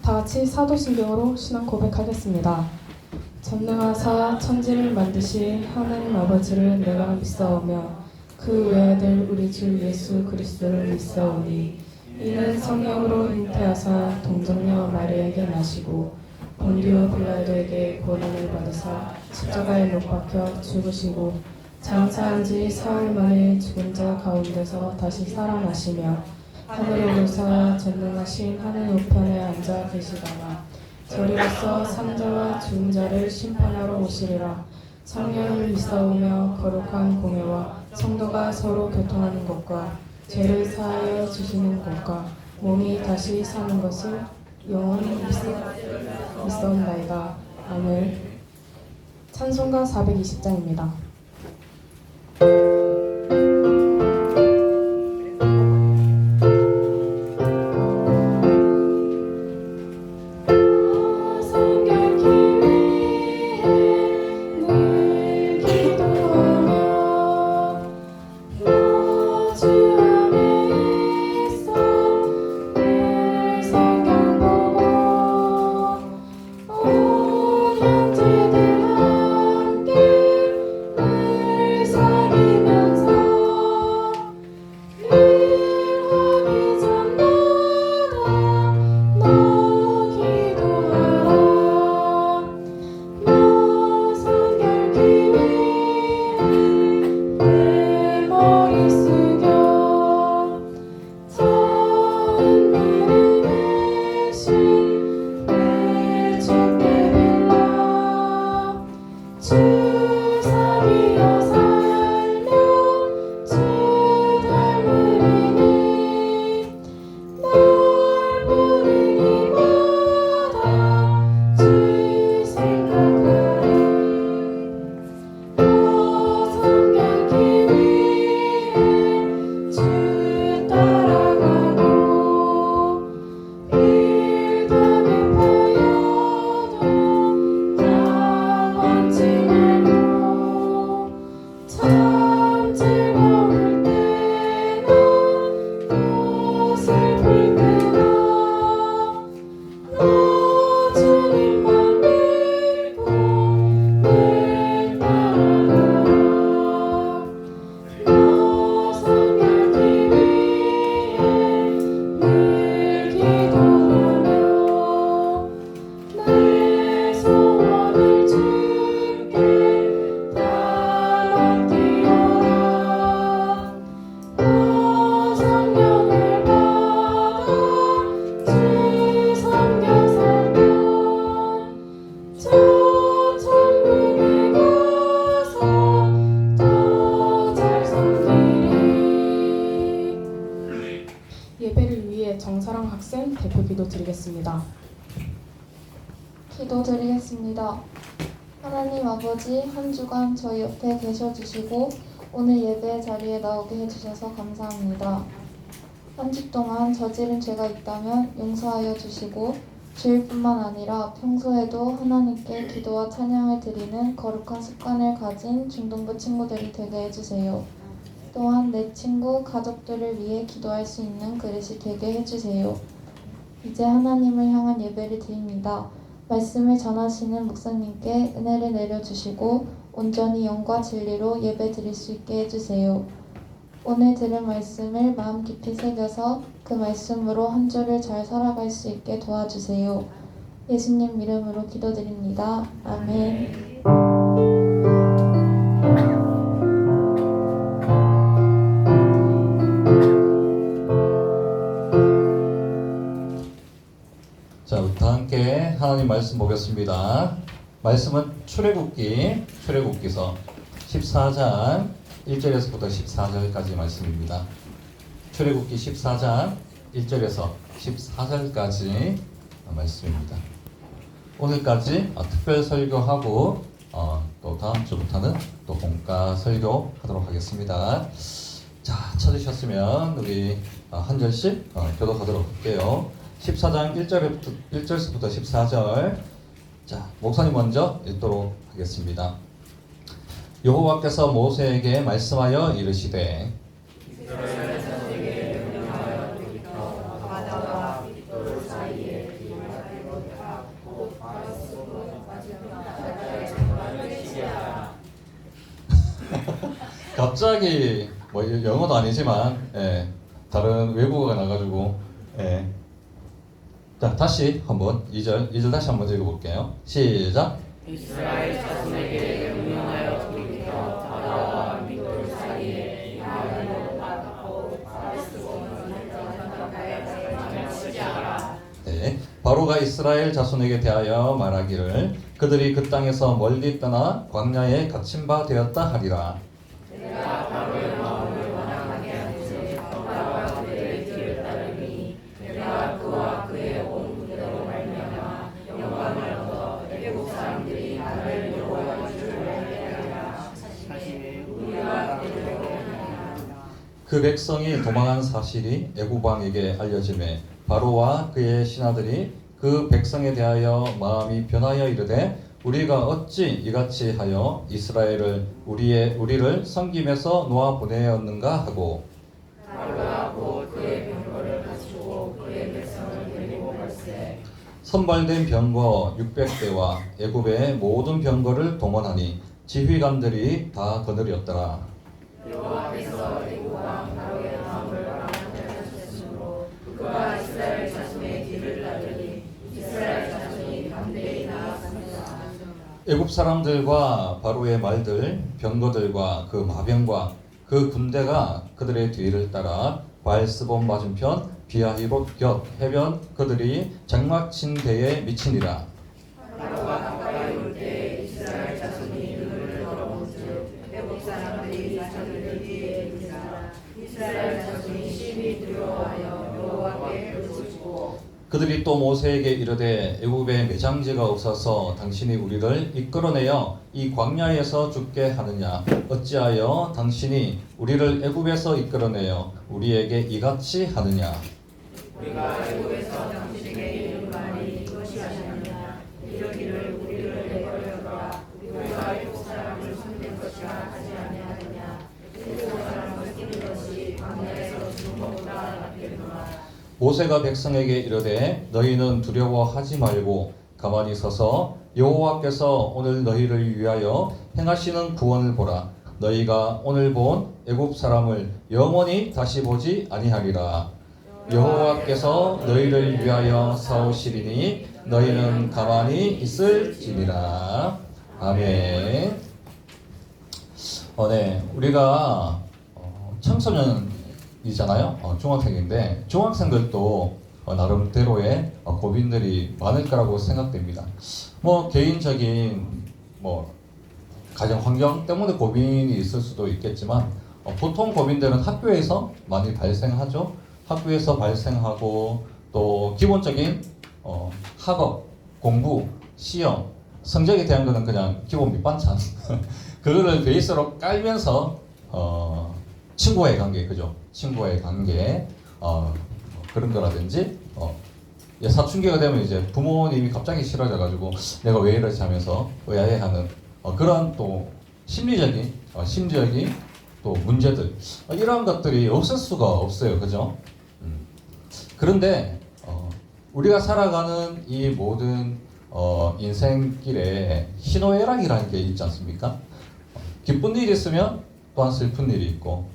다 같이 사도신경으로 신앙 고백하겠습니다. 전능하사 천지를 만드신 하나님 아버지를 내가 믿사오며 그 외아들 우리 주 예수 그리스도를 믿사오니 이는 성령으로 잉태하사 동정녀 마리아에게 나시고 본디오 빌라도에게 고난을 받으사 십자가에 못 박혀 죽으시고 장사한 지 사흘 만에 죽은 자 가운데서 다시 살아나시며 하늘에 오르사 전능하신 하늘 우편에 앉아 계시다가 저리로서 산자와 죽은 자를 심판하러 오시리라. 성령을 믿사오며 거룩한 공회와 성도가 서로 교통하는 것과 죄를 사하여 주시는 것과 몸이 다시 사는 것을 영원히 믿사옵나이다. 아멘. 찬송가 420장입니다. 예배를 위해 정사랑 학생 대표 기도 드리겠습니다. 기도드리겠습니다. 하나님 아버지, 한 주간 저희 옆에 계셔주시고 오늘 예배 자리에 나오게 해주셔서 감사합니다. 한 주 동안 저지른 죄가 있다면 용서하여 주시고 주일뿐만 아니라 평소에도 하나님께 기도와 찬양을 드리는 거룩한 습관을 가진 중동부 친구들이 되게 해주세요. 또한 내 친구, 가족들을 위해 기도할 수 있는 그릇이 되게 해주세요. 이제 하나님을 향한 예배를 드립니다. 말씀을 전하시는 목사님께 은혜를 내려주시고 온전히 영과 진리로 예배 드릴 수 있게 해주세요. 오늘 들은 말씀을 마음 깊이 새겨서 그 말씀으로 한 주를 잘 살아갈 수 있게 도와주세요. 예수님 이름으로 기도드립니다. 아멘. 자, 다 함께 하나님 말씀 보겠습니다. 말씀은 출애굽기서 14장 1절에서부터 14절까지 말씀입니다. 출애굽기 14장 1절에서 14절까지 말씀입니다. 오늘까지 특별 설교하고 또 다음 주부터는 또 본가 설교하도록 하겠습니다. 자, 찾으셨으면 우리 한 절씩 교독하도록 할게요. 14장 1절부터 14절. 자, 목사님 먼저 읽도록 하겠습니다. 여호와께서 모세에게 말씀하여 이르시되 갑자기 뭐 영어도 아니지만 예, 다른 외국어가 나가지고 예. 자 다시 한번 2절 다시 한번 읽어볼게요. 시작. 이스라엘 자손에게 명령하여 돌이켜 바다와 믹돌 사이에 이마를 닦고 치지하라. 네, 바로가 이스라엘 자손에게 대하여 말하기를 그들이 그 땅에서 멀리 떠나 광야에 갇힌 바 되었다 하리라. 내가 바로의 마음을 완악하게 하지 바다와 그의 길을 따르니 내가 그와 그의 온 군대로 말미암아 영광을 얻어 애국 사람들이 나를 여호와의 줄을 알게 하리라. 우리가 그들에게 그 백성이 도망한 사실이 애굽 왕에게 알려지매 바로와 그의 신하들이 그 백성에 대하여 마음이 변하여 이르되 우리가 어찌 이같이 하여 이스라엘을 우리를 섬김에서 놓아 보내었는가 하고 바로가 곧 그의 병거를 갖추고 그의 백성을 데리고 갈새 선발된 병거 600대와 애굽의 모든 병거를 동원하니 지휘관들이 다 거느렸더라. 여호와께서 애굽 왕 바로의 마음을 완악하게 하셨으므로 그가 이스라엘 자손의 길을 따르니 이스라엘 자손이 담대히 나아갔습니다. 애굽 사람들과 바로의 말들, 병거들과 그 마병과 그 군대가 그들의 뒤를 따라 바알스본 맞은편 비아히롯 곁 해변 그들이 장막친 데에 미치니라. 바로가 가까이 올 때 이스라엘 자손이 눈을 들어본즉 애굽 사람들이 자기들 뒤에 있으나 이스라엘 자손이 심히 두려워하여 여호와께 부르짖고 그들이 또 모세에게 이르되 애굽에 매장지가 없어서 당신이 우리를 이끌어내어 이 광야에서 죽게 하느냐 어찌하여 당신이 우리를 애굽에서 이끌어내어 우리에게 이같이 하느냐 우리가 애굽에서 당신에게 이른 말이 이것이 하시느냐 이르기를 우리를 내버려둬라 우리가 애굽 사람을 손댄 것이라 하지 아니하느냐 애굽 사람을 끼는 것이 광야에서 죽는 것보다 낫겠노라. 모세가 백성에게 이르되 너희는 두려워하지 말고 가만히 서서 여호와께서 오늘 너희를 위하여 행하시는 구원을 보라. 너희가 오늘 본 애굽 사람을 영원히 다시 보지 아니하리라. 여호와께서 너희를 위하여 싸우시리니 너희는 가만히 있을지니라. 아멘. 네, 우리가 청소년이잖아요. 중학생인데 중학생들도 나름대로의 고민들이 많을 거라고 생각됩니다. 뭐 개인적인 뭐 가정 환경 때문에 고민이 있을 수도 있겠지만 보통 고민들은 학교에서 많이 발생하죠. 학교에서 발생하고 또 기본적인 학업, 공부, 시험, 성적에 대한 거는 그냥 기본 밑반찬 그거를 베이스로 깔면서 친구와의 관계, 그죠? 친구와의 관계 그런 거라든지 사춘기가 되면 이제 부모님이 갑자기 싫어져가지고 내가 왜 이러지 하면서 의아해하는 그런 또 심리적인 또 문제들 이러한 것들이 없을 수가 없어요, 그죠? 그런데 우리가 살아가는 이 모든 인생길에 희노애락이라는 게 있지 않습니까? 기쁜 일이 있으면 또한 슬픈 일이 있고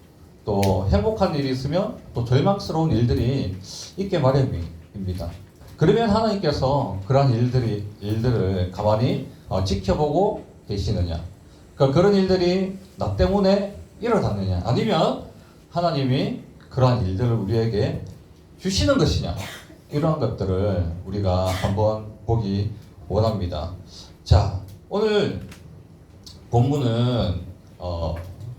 또 행복한 일이 있으면 또 절망스러운 일들이 있게 마련입니다. 그러면 하나님께서 그러한 일들을 가만히 지켜보고 계시느냐? 그러니까 그런 일들이 나 때문에 일어났느냐? 아니면 하나님이 그러한 일들을 우리에게 주시는 것이냐? 이러한 것들을 우리가 한번 보기 원합니다. 자, 오늘 본문은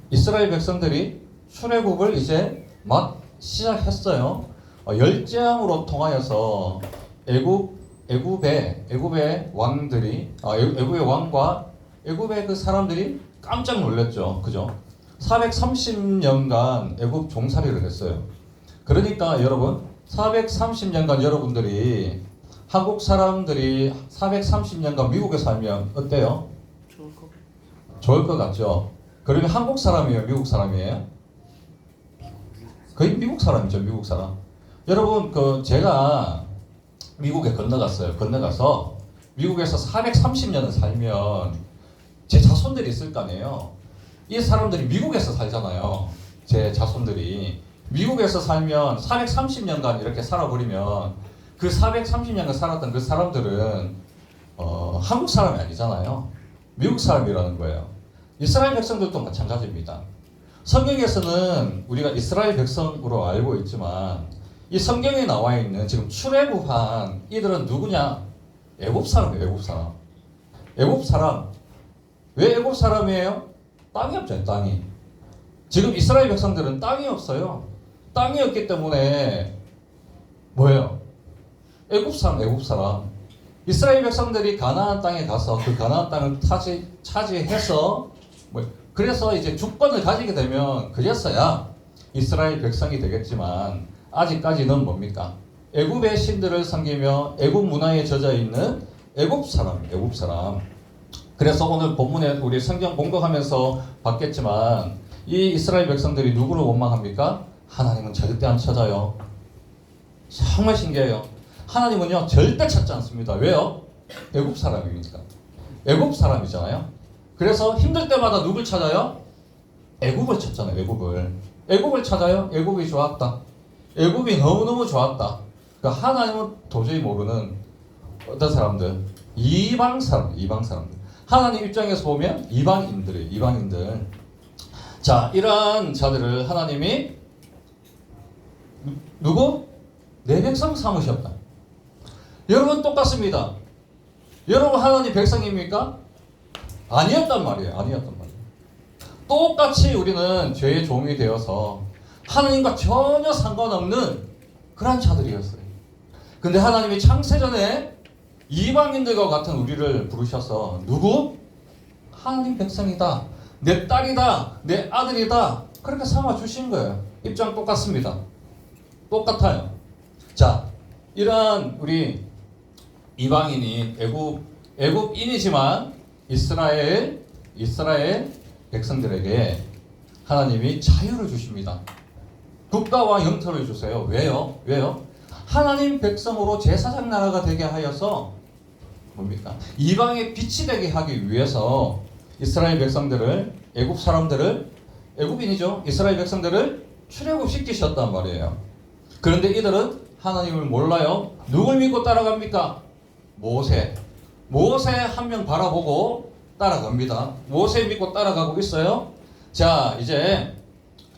이스라엘 백성들이 출애굽을 이제 막 시작했어요. 10재앙으로 통하여서 애굽의 왕들이 애굽의 왕과 애굽의 그 사람들이 깜짝 놀랐죠. 그죠? 430년간 애굽 종살이를 했어요. 그러니까 여러분 430년간 여러분들이 한국 사람들이 430년간 미국에 살면 어때요? 좋을 것 같죠? 그러면 한국 사람이에요? 미국 사람이에요? 거의 미국 사람이죠. 미국 사람. 여러분 제가 미국에 건너가서 미국에서 430년을 살면 제 자손들이 있을 거 아니에요. 이 사람들이 미국에서 살잖아요. 제 자손들이 미국에서 살면 430년간 이렇게 살아버리면 그 430년간 살았던 그 사람들은 한국 사람이 아니잖아요. 미국 사람이라는 거예요. 이스라엘 백성들도 마찬가지입니다. 성경에서는 우리가 이스라엘 백성으로 알고 있지만 이 성경에 나와 있는 지금 출애굽한 이들은 누구냐? 애굽 사람이에요. 애굽 사람. 애굽 사람. 왜 애굽 사람이에요? 땅이 없잖아요. 땅이. 지금 이스라엘 백성들은 땅이 없어요. 땅이 없기 때문에 뭐예요? 애굽 사람, 애굽 사람. 이스라엘 백성들이 가나안 땅에 가서 그 가나안 땅을 차지해서 그래서 이제 주권을 가지게 되면 그래서야 이스라엘 백성이 되겠지만 아직까지는 뭡니까? 애굽의 신들을 섬기며 애굽 문화에 젖어 있는 애굽 사람, 애굽 사람. 그래서 오늘 본문에 우리 성경 공독하면서 봤겠지만 이 이스라엘 백성들이 누구를 원망합니까? 하나님은 절대 안 찾아요. 정말 신기해요. 하나님은요 절대 찾지 않습니다. 왜요? 애굽 사람이니까. 애굽 사람이잖아요. 그래서 힘들 때마다 누굴 찾아요? 애굽을 찾잖아요. 애굽을. 애굽을 찾아요. 애굽이 좋았다. 애굽이 너무너무 좋았다. 그러니까 하나님은 도저히 모르는 어떤 사람들, 이방 사람들. 하나님 입장에서 보면 이방인들이에요. 이방인들. 자, 이러한 자들을 하나님이 누구? 내 백성 삼으셨다. 여러분 똑같습니다. 여러분 하나님 백성입니까? 아니었단 말이에요. 아니었단 말이에요. 똑같이 우리는 죄의 종이 되어서 하나님과 전혀 상관없는 그런 자들이었어요. 근데 하나님이 창세전에 이방인들과 같은 우리를 부르셔서 누구? 하나님 백성이다. 내 딸이다. 내 아들이다. 그렇게 삼아주신 거예요. 입장 똑같습니다. 똑같아요. 자, 이러한 우리 이방인이 애굽인이지만 이스라엘 백성들에게 하나님이 자유를 주십니다. 국가와 영토를 주세요. 왜요? 하나님 백성으로 제사장 나라가 되게 하여서 뭡니까? 이방의 빛이 되게 하기 위해서 이스라엘 백성들을 애굽인이죠. 이스라엘 백성들을 출애굽시키셨단 말이에요. 그런데 이들은 하나님을 몰라요. 누굴 믿고 따라갑니까? 모세 한 명 바라보고 따라갑니다. 모세 믿고 따라가고 있어요. 자, 이제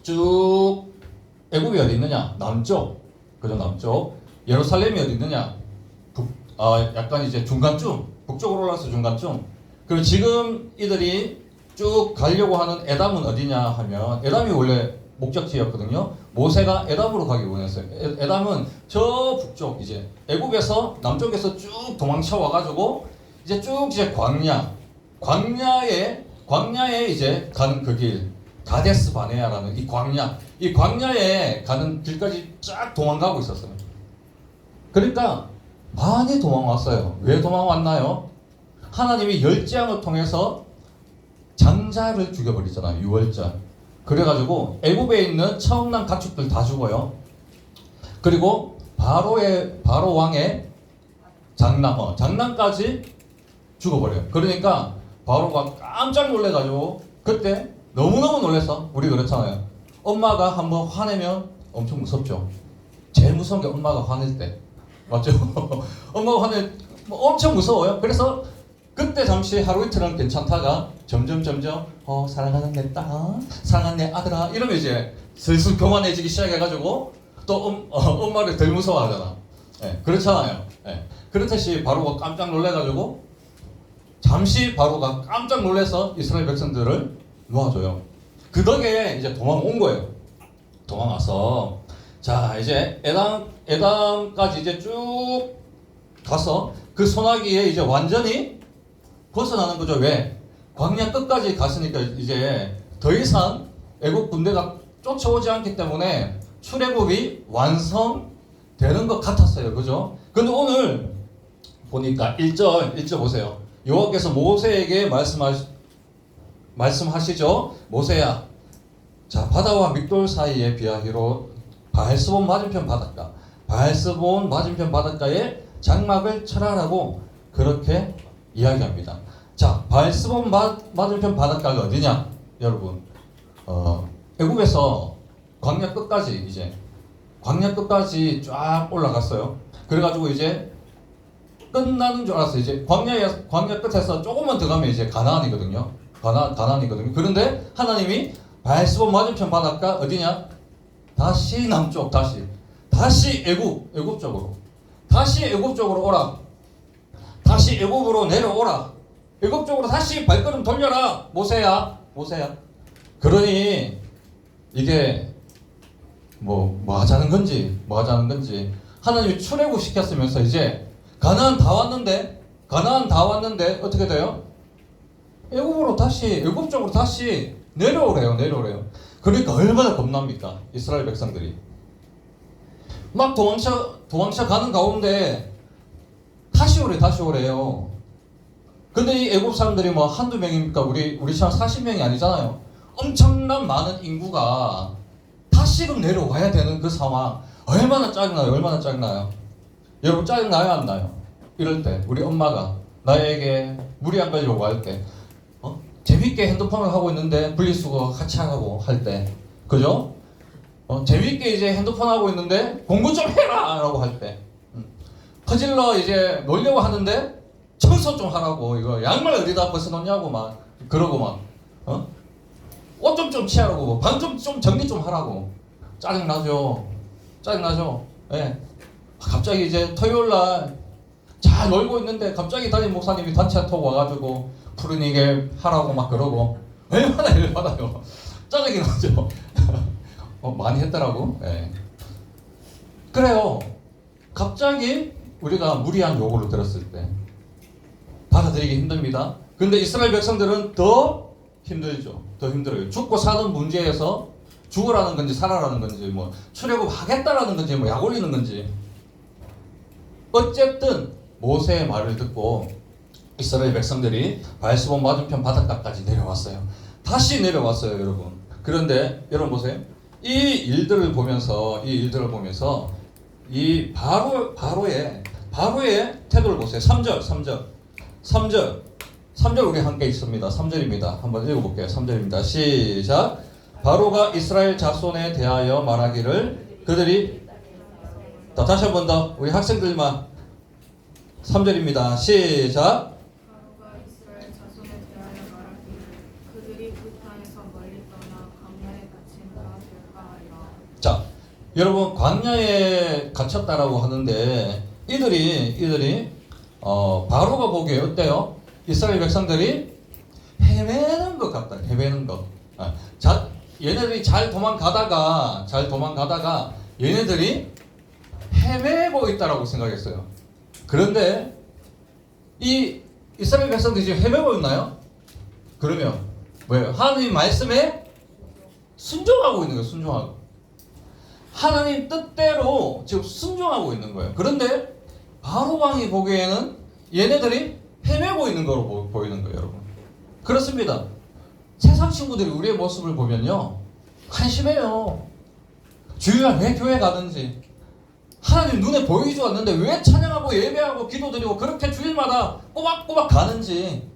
쭉 애굽이 어디 있느냐? 남쪽. 그죠? 남쪽. 예루살렘이 어디 있느냐? 약간 이제 중간쯤. 북쪽으로 올라서 중간쯤. 그리고 지금 이들이 쭉 가려고 하는 에담은 어디냐 하면 에담이 원래 목적지였거든요. 모세가 에담으로 가기 원했어요. 에담은 저 북쪽 이제 애굽에서 남쪽에서 쭉 도망쳐 와가지고 이제 쭉 이제 광야에 이제 가는 그 길, 가데스 바네아라는 이 광야에 가는 길까지 쫙 도망가고 있었어요. 그러니까 많이 도망왔어요. 왜 도망왔나요? 하나님이 열재앙을 통해서 장자를 죽여버리잖아요. 유월절. 그래가지고 애굽에 있는 처음 난 가축들 다 죽어요. 그리고 바로 왕의 장남까지 죽어버려요. 그러니까 바로가 깜짝 놀래가지고 그때 너무너무 놀라서 우리 그렇잖아요. 엄마가 한번 화내면 엄청 무섭죠. 제일 무서운 게 엄마가 화낼 때. 맞죠? 엄마가 화낼 엄청 무서워요. 그래서 그때 잠시 하루 이틀은 괜찮다가 점점 사랑하는 내 딸, 사랑하는 내 아들아 이러면 이제 슬슬 교만해지기 시작해가지고 또 엄마를 덜 무서워하잖아. 예, 그렇잖아요. 예, 그렇듯이 바로가 깜짝 놀래가지고 잠시 바로가 깜짝 놀래서 이스라엘 백성들을 놓아줘요. 그 덕에 이제 도망온 거예요. 도망와서 자 이제 에담까지 이제 쭉 가서 그 소나기에 이제 완전히 벗어나는 거죠. 왜? 광야 끝까지 갔으니까 이제 더 이상 애국 군대가 쫓아오지 않기 때문에 출애굽이 완성되는 것 같았어요. 그죠? 근데 오늘 보니까 1절 보세요. 여호와께서 모세에게 말씀하시죠. 모세야, 자 바다와 믹돌 사이에 비하기로 바알스본 맞은편 바닷가에 장막을 철하라고 그렇게 이야기합니다. 자, 바알스본 맞은편 바닷가가 어디냐? 여러분 애굽에서 광야 끝까지 이제 광야 끝까지 쫙 올라갔어요. 그래가지고 이제 끝나는 줄 알았어요. 이제 광야 끝에서 조금만 더 가면 이제 가나안이거든요. 가나안이거든요. 그런데 하나님이 바알스본 맞은편 바닷가 어디냐? 다시 남쪽 다시 애굽 쪽으로 다시 애굽 쪽으로 오라. 다시 애굽으로 내려오라. 애굽 쪽으로 다시 발걸음 돌려라. 모세야. 그러니 이게 뭐 하자는 건지 하나님이 출애굽 시켰으면서 이제 가나안 다 왔는데 어떻게 돼요? 애굽 쪽으로 다시 내려오래요. 그러니까 얼마나 겁납니까? 이스라엘 백성들이 막 도망쳐 가는 가운데 다시 오래요. 근데 이 애굽 사람들이 뭐 한두 명입니까? 우리처럼 40명이 아니잖아요. 엄청난 많은 인구가 다시금 내려와야 되는 그 상황 얼마나 짜증나요? 여러분 짜증나요 안 나요? 이럴 때 우리 엄마가 나에게 물이 안 가려고 할 때 재밌게 핸드폰을 하고 있는데 분리수거 같이 하라고 할 때 그죠? 재밌게 이제 핸드폰 하고 있는데 공부 좀 해라 라고 할 때 퍼질러 이제 놀려고 하는데 청소 좀 하라고 이거 양말 어디다 벗어놓냐고 막 그러고 막 옷 좀 취하라고 방 좀 정리 좀 하라고 짜증나죠. 예. 갑자기 이제 토요일날 잘 놀고 있는데 갑자기 담임 목사님이 단체톡 와가지고 푸르니게 하라고 막 그러고 얼마나 열받아요. 짜증이 나죠. 많이 했더라고. 예. 그래요. 갑자기 우리가 무리한 요구를 들었을 때 받아들이기 힘듭니다. 근데 이스라엘 백성들은 더 힘들어요. 죽고 사는 문제에서 죽으라는 건지 살아라는 건지 뭐 출애굽 하겠다라는 건지 뭐 약 올리는 건지 어쨌든 모세의 말을 듣고 이스라엘 백성들이 바알스본 맞은편 바닷가까지 내려왔어요. 다시 내려왔어요, 여러분. 그런데 여러분 보세요. 이 일들을 보면서 이 바로의 태도를 보세요. 3절 우리 함께 있습니다. 3절입니다. 한번 읽어볼게요. 3절입니다. 시작. 바로가 이스라엘 자손에 대하여 말하기를 그들이 다시 한 번 더 우리 학생들만 3절입니다. 시작. 바로가 이스라엘 자손에 대하여 말하기를 그들이 그 땅에서 멀리 떠나 광야에 갇힌다 될까 하리라. 자, 여러분 광야에 갇혔다라고 하는데 이들이 바로가 보기에 어때요? 이스라엘 백성들이 헤매는 것 같다. 얘네들이 잘 도망가다가 얘네들이 헤매고 있다라고 생각했어요. 그런데 이 이스라엘 백성들이 지금 헤매고 있나요? 그러면 뭐예요? 하나님 말씀에 순종하고 있는 거예요. 순종하고. 하나님 뜻대로 지금 순종하고 있는 거예요. 그런데 바로 왕이 보기에는 얘네들이 헤매고 있는 거로 보이는 거예요, 여러분. 그렇습니다. 세상 친구들이 우리의 모습을 보면요, 한심해요. 주일날 왜 교회 가든지, 하나님 눈에 보이지도 않는데 왜 찬양하고 예배하고 기도드리고 그렇게 주일마다 꼬박꼬박 가는지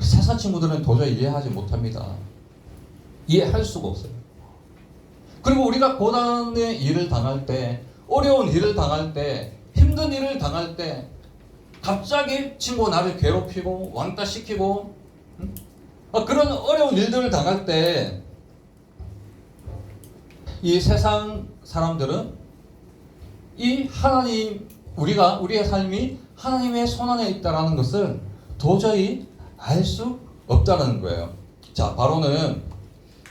세상 친구들은 도저히 이해하지 못합니다. 이해할 수가 없어요. 그리고 우리가 고난의 일을 당할 때, 어려운 일을 당할 때, 힘든 일을 당할 때 갑자기 친구가 나를 괴롭히고 왕따시키고 그런 어려운 일들을 당할 때 이 세상 사람들은 이 하나님, 우리의 삶이 하나님의 손안에 있다라는 것을 도저히 알 수 없다는 거예요. 자, 바로는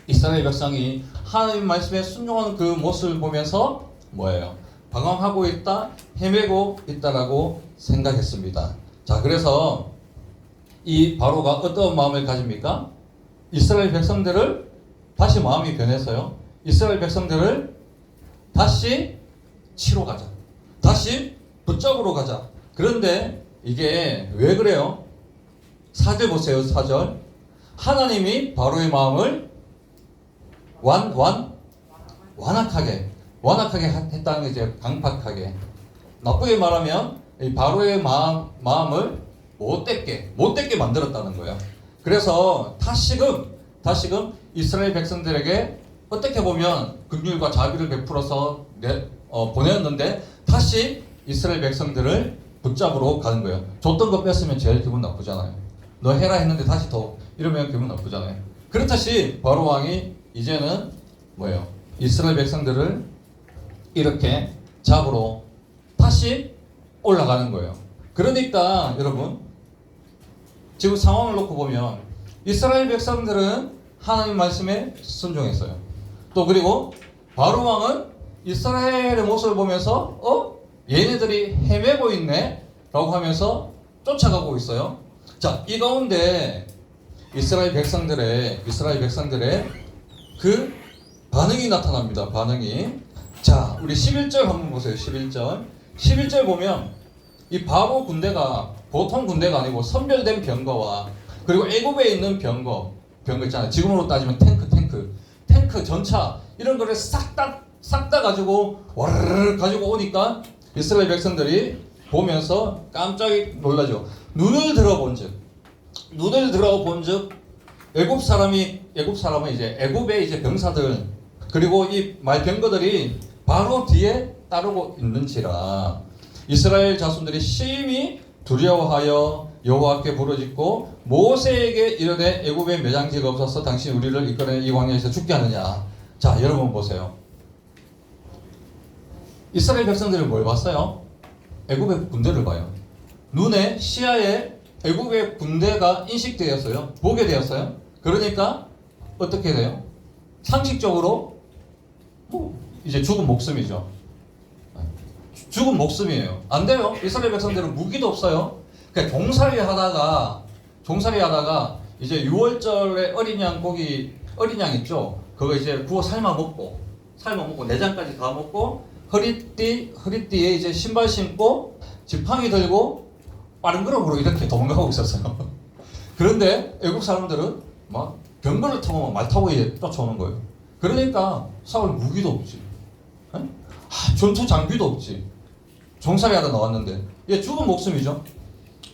이스라엘 백성이 하나님 말씀에 순종하는 그 모습을 보면서 뭐예요? 방황하고 있다, 헤매고 있다라고 생각했습니다. 자, 그래서 이 바로가 어떤 마음을 가집니까? 이스라엘 백성들을 다시 마음이 변해서요. 이스라엘 백성들을 다시 치러 가자. 다시 붙잡으러 가자. 그런데 이게 왜 그래요? 4절 보세요. 4절. 하나님이 바로의 마음을 완악하게 했다는 게 이제 강팍하게. 나쁘게 말하면 이 바로의 마음을 못되게 만들었다는 거예요. 그래서 다시금 다시금 이스라엘 백성들에게 어떻게 보면 긍휼과 자비를 베풀어서 보냈는데 다시 이스라엘 백성들을 붙잡으러 가는 거예요. 줬던 거 뺐으면 제일 기분 나쁘잖아요. 너 해라 했는데 다시 더 이러면 기분 나쁘잖아요. 그렇듯이 바로 왕이 이제는 뭐예요? 이스라엘 백성들을 이렇게 잡으러 다시 올라가는 거예요. 그러니까 여러분 지금 상황을 놓고 보면 이스라엘 백성들은 하나님 말씀에 순종했어요. 또 그리고 바로 왕은 이스라엘의 모습을 보면서 얘네들이 헤매고 있네 라고 하면서 쫓아가고 있어요. 자, 이 가운데 이스라엘 백성들의 그 반응이 나타납니다. 반응이. 자, 우리 11절 한번 보세요. 11절 보면 이 바로 군대가 보통 군대가 아니고 선별된 병거와 그리고 애굽에 있는 병거 있잖아요. 지금으로 따지면 탱크, 전차 이런 거를 싹 다 가지고 와르르 가지고 오니까 이스라엘 백성들이 보면서 깜짝 놀라죠. 눈을 들어본 즉 애굽 사람은 이제 애굽의 이제 병사들 그리고 이 말병거들이 바로 뒤에 따르고 있는지라 이스라엘 자손들이 심히 두려워하여 여호와께 부르짖고 모세에게 이르되 애굽에 매장지가 없어서 당신 우리를 이끌어 이 광야에서 죽게 하느냐. 자, 여러분 보세요. 이스라엘 백성들이 뭘 봤어요? 애굽의 군대를 봐요. 눈에 시야에 애굽의 군대가 인식되었어요. 보게 되었어요. 그러니까 어떻게 돼요? 상식적으로 이제 죽은 목숨이죠. 죽은 목숨이에요. 안 돼요. 이스라엘 백성들은 무기도 없어요. 그러니까 종살이 하다가 이제 6월절에 어린 양 있죠. 그거 이제 구워 삶아 먹고 내장까지 다 먹고 허리띠에 이제 신발 신고 지팡이 들고 빠른 걸음으로 이렇게 도망가고 있었어요. 그런데 애국 사람들은 막 병거를 타고 말 타고 이제 쫓아오는 거예요. 그러니까 싸울 무기도 없지, 전투 장비도 없지. 종살이 하다 나왔는데 이게 죽은 목숨이죠.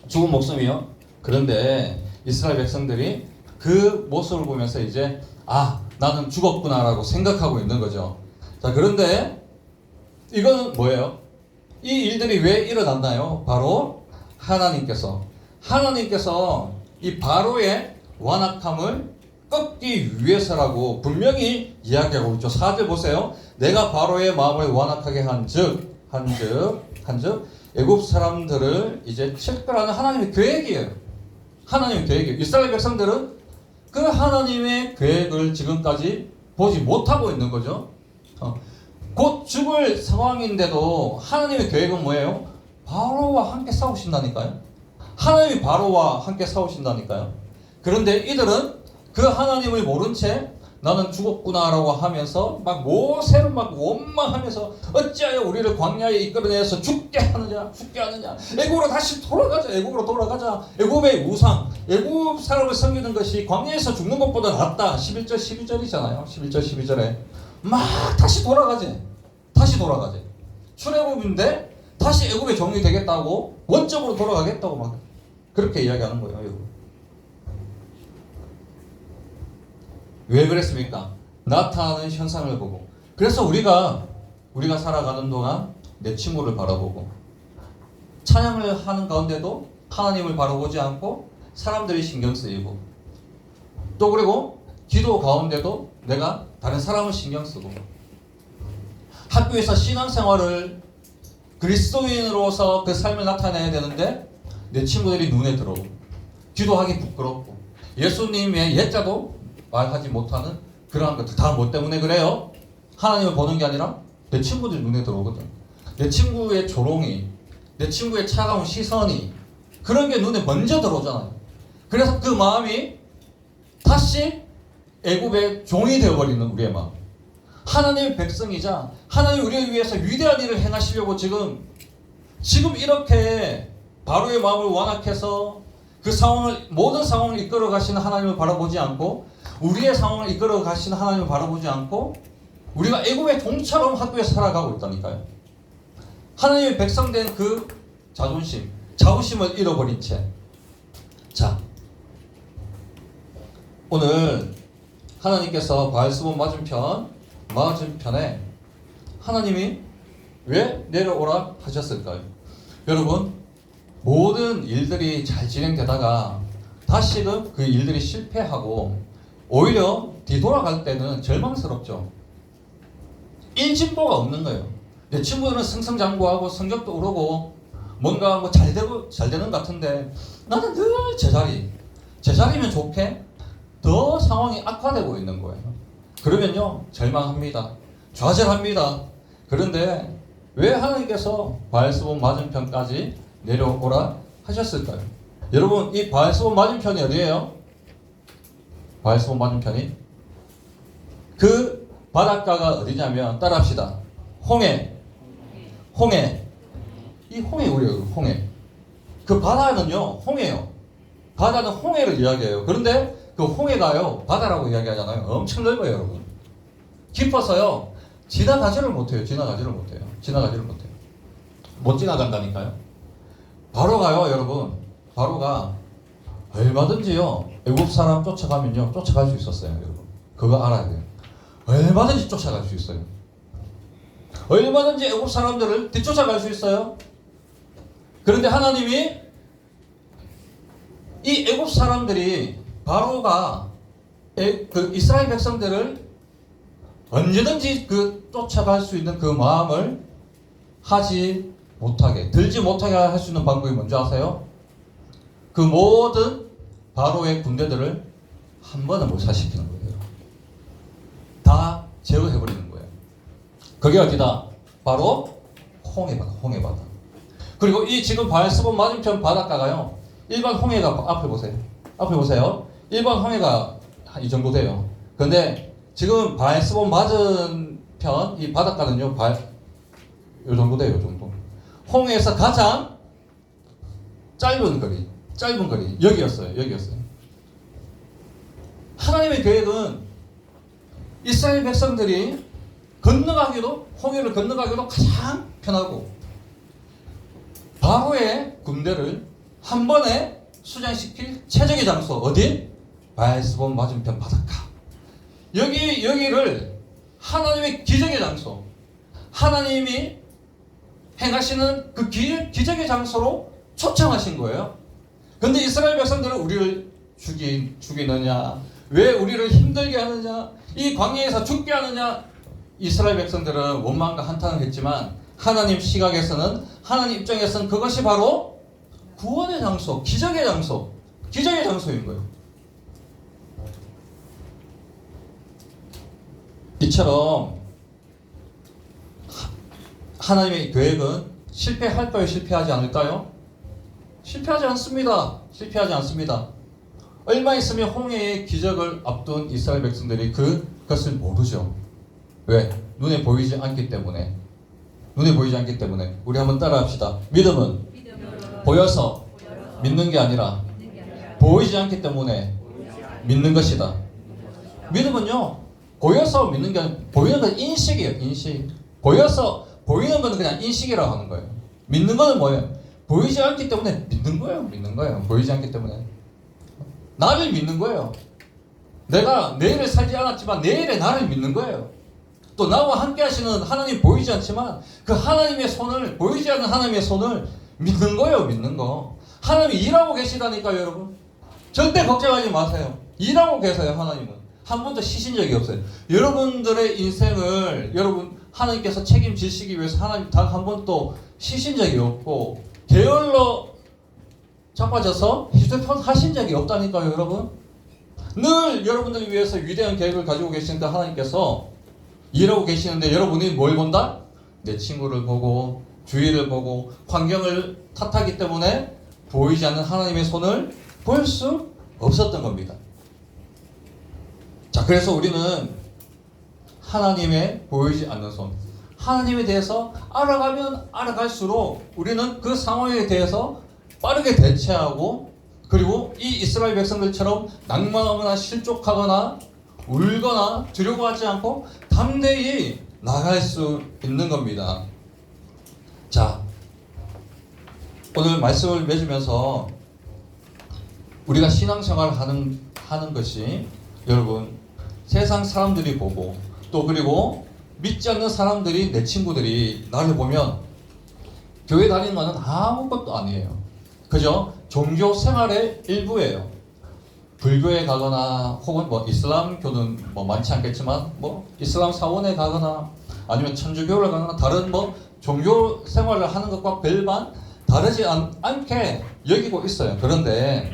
죽은 목숨이요. 그런데 이스라엘 백성들이 그 모습을 보면서 이제 나는 죽었구나라고 생각하고 있는 거죠. 자, 그런데 이건 뭐예요? 이 일들이 왜 일어났나요? 바로 하나님께서 이 바로의 완악함을 꺾기 위해서라고 분명히 이야기하고 있죠. 4절 보세요. 내가 바로의 마음을 완악하게 한즉 애굽 사람들을 이제 칠 거라는 하나님의 계획이에요. 이스라엘 백성들은 그 하나님의 계획을 지금까지 보지 못하고 있는 거죠. 곧 죽을 상황인데도 하나님의 계획은 뭐예요? 바로와 함께 싸우신다니까요. 하나님이 바로와 함께 싸우신다니까요. 그런데 이들은 그 하나님을 모른 채 나는 죽었구나라고 하면서 막 모세를 막 원망하면서 어찌하여 우리를 광야에 이끌어내서 죽게 하느냐. 애굽으로 다시 돌아가자. 애굽의 우상, 애굽 사람을 섬기는 것이 광야에서 죽는 것보다 낫다. 11절 12절이잖아요 11절 12절에 막 다시 돌아가지. 출애굽인데 다시 애굽의 종이 되겠다고, 원점으로 돌아가겠다고 막 그렇게 이야기하는 거예요. 여러분. 왜 그랬습니까? 나타나는 현상을 보고. 그래서 우리가 살아가는 동안 내 친구를 바라보고 찬양을 하는 가운데도 하나님을 바라보지 않고 사람들이 신경 쓰이고, 또 그리고 기도 가운데도 내가 다른 사람을 신경 쓰고, 학교에서 신앙생활을 그리스도인으로서 그 삶을 나타내야 되는데 내 친구들이 눈에 들어오고, 기도하기 부끄럽고, 예수님의 예자도 말하지 못하는 그러한 것들 다 뭐 때문에 그래요? 하나님을 보는 게 아니라 내 친구들 눈에 들어오거든. 내 친구의 조롱이, 내 친구의 차가운 시선이, 그런 게 눈에 먼저 들어오잖아요. 그래서 그 마음이 다시 애굽의 종이 되어버리는 우리의 마음. 하나님의 백성이자 하나님 우리를 위해서 위대한 일을 행하시려고 지금 이렇게 바로의 마음을 완악해서 그 상황을, 모든 상황을 이끌어 가시는 하나님을 바라보지 않고, 우리의 상황을 이끌어 가시는 하나님을 바라보지 않고 우리가 애굽의 종처럼 학교에서 살아가고 있다니까요. 하나님의 백성된 그 자부심을 잃어버린 채. 자, 오늘 하나님께서 바알스본 맞은편에 하나님이 왜 내려오라 하셨을까요? 여러분, 모든 일들이 잘 진행되다가 다시금 그 일들이 실패하고 오히려 뒤돌아갈 때는 절망스럽죠. 인진보가 없는 거예요. 내 친구들은 승승장구하고 성적도 오르고 뭔가 뭐 잘 되는 것 같은데 나는 늘 제자리면 좋게 더 상황이 악화되고 있는 거예요. 그러면요, 절망합니다. 좌절합니다. 그런데 왜 하나님께서 바알스본 맞은편까지 내려오라 하셨을까요? 여러분, 이 바알스본 맞은편이 어디예요? 바알스본 맞은편이 그 바닷가가 어디냐면, 따라합시다. 홍해. 이 홍해 우리요, 홍해. 그 바다는요, 홍해요. 바다는 홍해를 이야기해요. 그런데 그 홍해가요, 바다라고 이야기하잖아요. 엄청 넓어요, 여러분. 깊어서요, 지나가지를 못해요. 못 지나간다니까요. 바로가요, 여러분. 바로가 얼마든지요, 애국 사람 쫓아가면요, 쫓아갈 수 있었어요, 여러분. 그거 알아야 돼요. 얼마든지 쫓아갈 수 있어요. 얼마든지 애국 사람들을 뒤쫓아갈 수 있어요. 그런데 하나님이 이 애국 사람들이 바로가 그 이스라엘 백성들을 언제든지 그 쫓아갈 수 있는 그 마음을 들지 못하게 할 수 있는 방법이 뭔지 아세요? 그 모든 바로의 군대들을 한 번에 몰살시키는 거예요. 다 제거해버리는 거예요. 그게 어디다? 바로 홍해바다. 그리고 이 지금 바알스본 맞은편 바닷가가요, 일반 홍해가 앞에 보세요. 일반 홍해가 한 이 정도 돼요. 근데 지금 바알스본 맞은편 이 바닷가는요, 요 정도 돼요, 요 정도. 홍해에서 가장 짧은 거리 여기였어요. 하나님의 계획은 이스라엘 백성들이 홍해를 건너가기도 가장 편하고 바로의 군대를 한 번에 수장시킬 최적의 장소 어디? 바알스본 맞은편 바닷가. 여기를 하나님의 기적의 장소, 하나님이 행하시는 그 기적의 장소로 초청하신 거예요. 근데 이스라엘 백성들은 우리를 죽이느냐, 왜 우리를 힘들게 하느냐, 이 광야에서 죽게 하느냐. 이스라엘 백성들은 원망과 한탄을 했지만 하나님 시각에서는, 하나님 입장에서는 그것이 바로 구원의 장소, 기적의 장소인 거예요. 이처럼 하나님의 계획은 실패할까요? 실패하지 않을까요? 실패하지 않습니다. 얼마 있으면 홍해의 기적을 앞둔 이스라엘 백성들이 그것을 모르죠. 왜? 눈에 보이지 않기 때문에. 우리 한번 따라합시다. 믿음은 보여서 믿는 게 아니라 보이지 않기 때문에 믿는 것이다. 믿음은요, 보여서 믿는 게 아니라 보이는 건 인식이에요. 인식. 보이는 건 그냥 인식이라고 하는 거예요. 믿는 거는 뭐예요? 보이지 않기 때문에 믿는 거예요. 보이지 않기 때문에. 나를 믿는 거예요. 내가 내일을 살지 않았지만 내일의 나를 믿는 거예요. 또 나와 함께 하시는 하나님 보이지 않지만 그 하나님의 손을, 보이지 않는 하나님의 손을 믿는 거예요. 믿는 거. 하나님이 일하고 계시다니까요, 여러분. 절대 걱정하지 마세요. 일하고 계세요. 하나님은 한 번도 쉬신 적이 없어요. 여러분들의 인생을 하나님께서 책임지시기 위해서 하나님 단 한 번도 쉬신 적이 없고 게을러 자빠져서 휴대폰 하신 적이 없다니까요, 여러분. 늘 여러분들을 위해서 위대한 계획을 가지고 계시니까 하나님께서 일하고 계시는데, 여러분이 뭘 본다? 내 친구를 보고 주위를 보고 환경을 탓하기 때문에 보이지 않는 하나님의 손을 볼 수 없었던 겁니다. 자, 그래서 우리는 하나님의 보이지 않는 손, 하나님에 대해서 알아가면 알아갈수록 우리는 그 상황에 대해서 빠르게 대처하고, 그리고 이 이스라엘 백성들처럼 낭만하거나 실족하거나 울거나 두려워하지 않고 담대히 나갈 수 있는 겁니다. 자, 오늘 말씀을 맺으면서 우리가 신앙생활을 하는 것이, 여러분, 세상 사람들이 보고 또 그리고 믿지 않는 사람들이 내 친구들이 나를 보면 교회 다니는 거는 아무것도 아니에요. 그죠? 종교 생활의 일부예요. 불교에 가거나 혹은 뭐 이슬람교는 뭐 많지 않겠지만 뭐 이슬람 사원에 가거나 아니면 천주교를 가거나 다른 뭐 종교 생활을 하는 것과 별반 다르지 않게 여기고 있어요. 그런데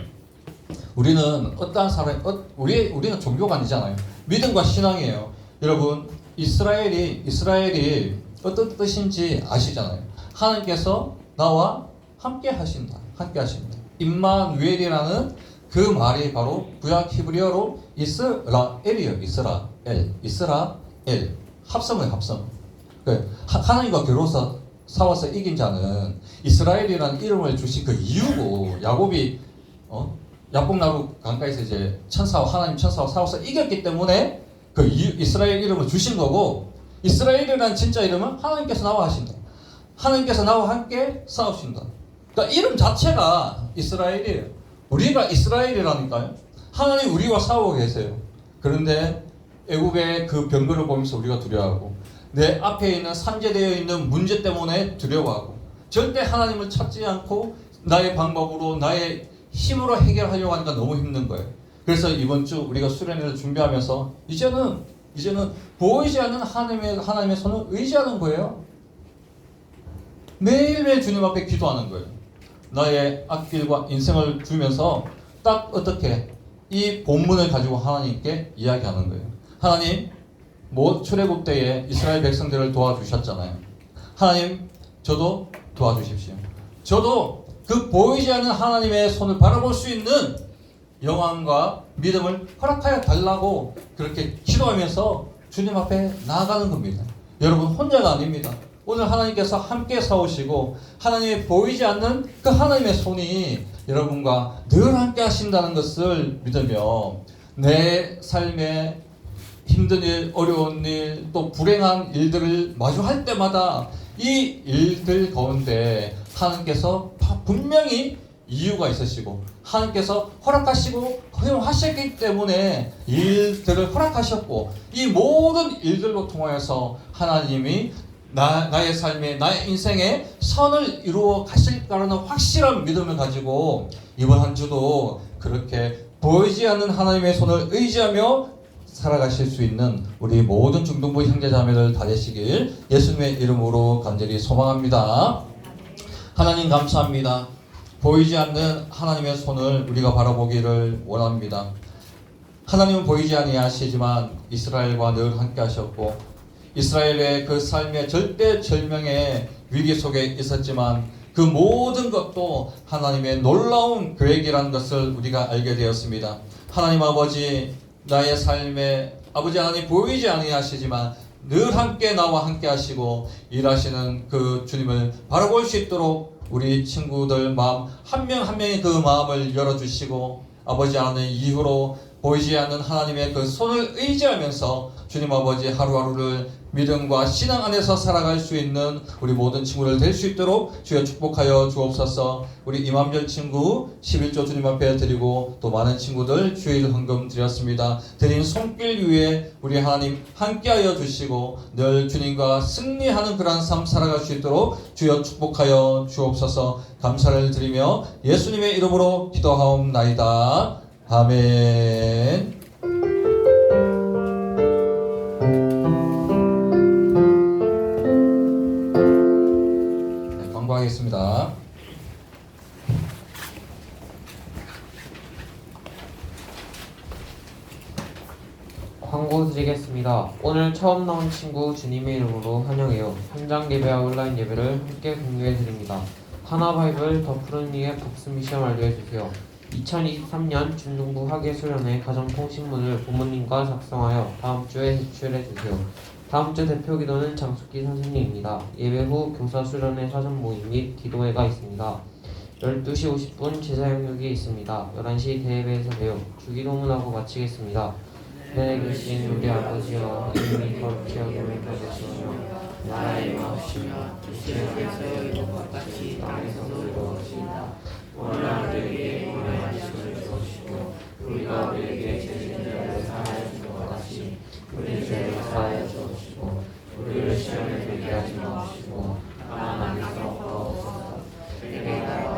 우리는 어떠한 사람, 우리는 종교가 아니잖아요. 믿음과 신앙이에요. 여러분, 이스라엘이 어떤 뜻인지 아시잖아요. 하나님께서 나와 함께 하신다. 함께 하신다. 임마누엘이라는 그 말이 바로 구약 히브리어로 이스라엘이에요. 이스라엘. 합성. 하나님과 겨루어서 싸워서 이긴 자는 이스라엘이라는 이름을 주신 그 이유고, 야곱이 야복나루 강가에서 이제 하나님 천사와 싸워서 이겼기 때문에 그 이스라엘 이름을 주신 거고, 이스라엘이라는 진짜 이름은 하나님께서 나와 하신다. 하나님께서 나와 함께 싸우신다. 그러니까 이름 자체가 이스라엘이에요. 우리가 이스라엘이라니까요. 하나님 우리와 싸우고 계세요. 그런데 애국의 그 병거를 보면서 우리가 두려워하고, 내 앞에 있는 산재되어 있는 문제 때문에 두려워하고, 절대 하나님을 찾지 않고 나의 방법으로 나의 힘으로 해결하려고 하니까 너무 힘든 거예요. 그래서 이번 주 우리가 수련회를 준비하면서 이제는 보이지 않는 하나님의 손을 의지하는 거예요. 매일매일 주님 앞에 기도하는 거예요. 나의 앞길과 인생을 주면서 딱 어떻게 이 본문을 가지고 하나님께 이야기하는 거예요. 하나님, 출애굽 때에 이스라엘 백성들을 도와주셨잖아요. 하나님, 저도 도와주십시오. 저도 그 보이지 않는 하나님의 손을 바라볼 수 있는 영광과 믿음을 허락하여 달라고 그렇게 기도하면서 주님 앞에 나아가는 겁니다. 여러분, 혼자가 아닙니다. 오늘 하나님께서 함께 싸우시고 하나님의 보이지 않는 그 하나님의 손이 여러분과 늘 함께 하신다는 것을 믿으며 내 삶에 힘든 일, 어려운 일, 또 불행한 일들을 마주할 때마다 이 일들 가운데 하나님께서 분명히 이유가 있으시고 하나님께서 허락하시고 허용하셨기 때문에 일들을 허락하셨고, 이 모든 일들로 통하여서 하나님이 나의 삶에, 나의 인생에 선을 이루어 가실 거라는 확실한 믿음을 가지고 이번 한 주도 그렇게 보이지 않는 하나님의 손을 의지하며 살아가실 수 있는 우리 모든 중동부 형제자매들 다 되시길 예수님의 이름으로 간절히 소망합니다. 하나님 감사합니다. 보이지 않는 하나님의 손을 우리가 바라보기를 원합니다. 하나님은 보이지 아니하시지만 이스라엘과 늘 함께 하셨고, 이스라엘의 그 삶의 절대절명의 위기 속에 있었지만 그 모든 것도 하나님의 놀라운 계획이라는 것을 우리가 알게 되었습니다. 하나님 아버지, 나의 삶에 아버지 하나님 보이지 아니하시지만 늘 함께 나와 함께 하시고 일하시는 그 주님을 바라볼 수 있도록 우리 친구들 마음 한 명 한 명의 그 마음을 열어주시고, 아버지 하나님 이후로 보이지 않는 하나님의 그 손을 의지하면서 주님 아버지 하루하루를 믿음과 신앙 안에서 살아갈 수 있는 우리 모든 친구들 될 수 있도록 주여 축복하여 주옵소서. 우리 이맘절 친구 11조 주님 앞에 드리고 또 많은 친구들 주일 헌금 드렸습니다. 드린 손길 위에 우리 하나님 함께하여 주시고 늘 주님과 승리하는 그러한 삶 살아갈 수 있도록 주여 축복하여 주옵소서. 감사를 드리며 예수님의 이름으로 기도하옵나이다. 아멘. 하겠습니다. 광고 드리겠습니다. 오늘 처음 나온 친구 주님의 이름으로 환영해요. 현장 예배와 온라인 예배를 함께 공유해 드립니다. 하나바이블 더 푸른 이의 복습 미션 완료해 주세요. 2023년 중등부 학예수련회 가정통신문을 부모님과 작성하여 다음 주에 제출해 주세요. 다음 주 대표 기도는 장숙기 선생님입니다. 예배 후 교사 수련회 사전 모임 및 기도회가 있습니다. 12시 50분 제사 영역이 있습니다. 11시 대예배에서 봬요. 주기도문하고 마치겠습니다. 하늘에 계신 우리 아버지여, 이름이 거룩히 여김을 받으시오며 나라의 마옵시며 주시옵소서. 이것과 같이 땅에서도 이루어지이다. 오늘 우리에게 오늘 하시고 주시고 우리가 우리에게 죄진 자를 사하여 준 것 같이 하지 마시고 다만 남의 수 없어 내게 따라